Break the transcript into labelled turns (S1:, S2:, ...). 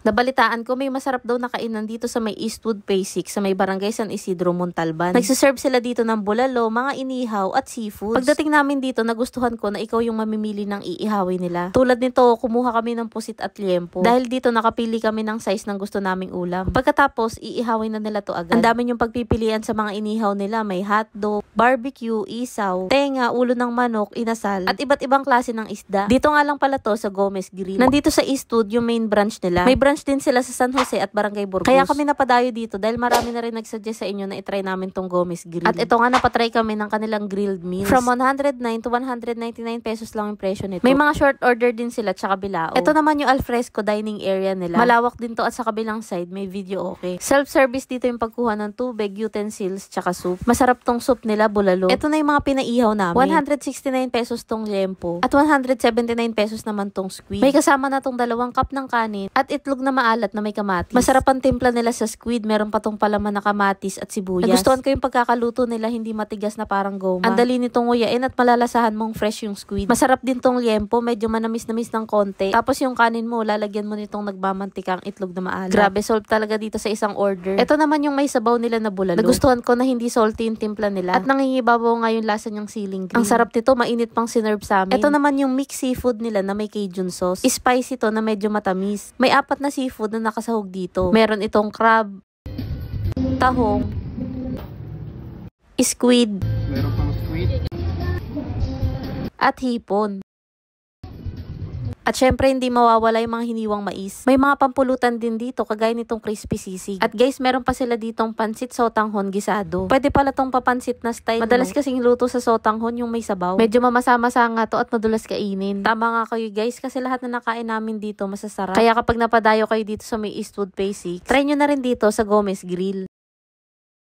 S1: Nabalitaan ko may masarap daw na kainan dito sa may Eastwood Phase 6 sa may Barangay San Isidro, Montalban. Nagsiserve sila dito ng bulalo, mga inihaw at seafood. Pagdating namin dito, nagustuhan ko na ikaw yung mamimili ng iihawin nila. Tulad nito, kumuha kami ng pusit at liempo. Dahil dito nakapili kami ng size ng gusto naming ulam. Pagkatapos, iihawin na nila to agad. Ang dami yung pagpipilian sa mga inihaw nila. May hotdog, barbecue, isaw, tenga, ulo ng manok, inasal, at iba't ibang klase ng isda. Dito nga lang pala to sa Gomez Grill. Nandito sa Eastwood yung main branch nila. May branch din sila sa San Jose at Barangay Burgos. Kaya kami napadayo dito dahil marami na rin nagsuggest sa inyo na itry namin tong Gomez Grill. At ito nga napatry kami ng kanilang grilled meals. From 109 to 199 pesos lang yung presyo nito. May mga short order din sila tsaka bilao. Ito naman yung alfresco dining area nila. Malawak din to at sa kabilang side may video okay. Self-service dito yung pagkuha ng tubig, utensils, tsaka soup. Masarap tong soup nila, bulalo. Ito na yung mga pinaihaw namin. 169 pesos tong liempo at 179 pesos naman tong squid. May kasama na tong 2 cup ng kanin at itlog na maalat na may kamatis. Masarap ang timpla nila sa squid. Meron pa tong palaman na kamatis at sibuyas. Nagustuhan ko yung pagkakaluto nila, hindi matigas na parang goma. Ang dali nitong nguyain at malalasahan mong fresh yung squid. Masarap din tong liempo, medyo manamis-namis ng konti. Tapos yung kanin mo, lalagyan mo nitong nagmamantikang itlog na maalat. Grabe, solve talaga dito sa isang order. Ito naman yung may sabaw nila na bulalo. Nagustuhan ko na hindi salty yung timpla nila. At nangingibabaw nga yung lasa niyang siling green. Ang sarap nito, mainit pang sinerve sa amin. Ito naman yung mixed seafood nila na may Cajun sauce. Spicy to na medyo matamis. May 4 na seafood na nakasahog dito. Meron itong crab, tahong, squid,
S2: Meron pang squid.
S1: at hipon. At syempre, hindi mawawala yung mga hiniwang mais. May mga pampulutan din dito, kagaya nitong crispy sisig. At guys, meron pa sila ditong pansit sotanghon gisado. Pwede pala tong papansit na style. Madalas kasing luto sa sotanghon yung may sabaw. Medyo mamasa-masa nga to at madulas kainin. Tama nga kayo guys, kasi lahat na nakain namin dito masasarap. Kaya kapag napadayo kayo dito sa may Eastwood Phase 6, try nyo na rin dito sa Gomez Grill.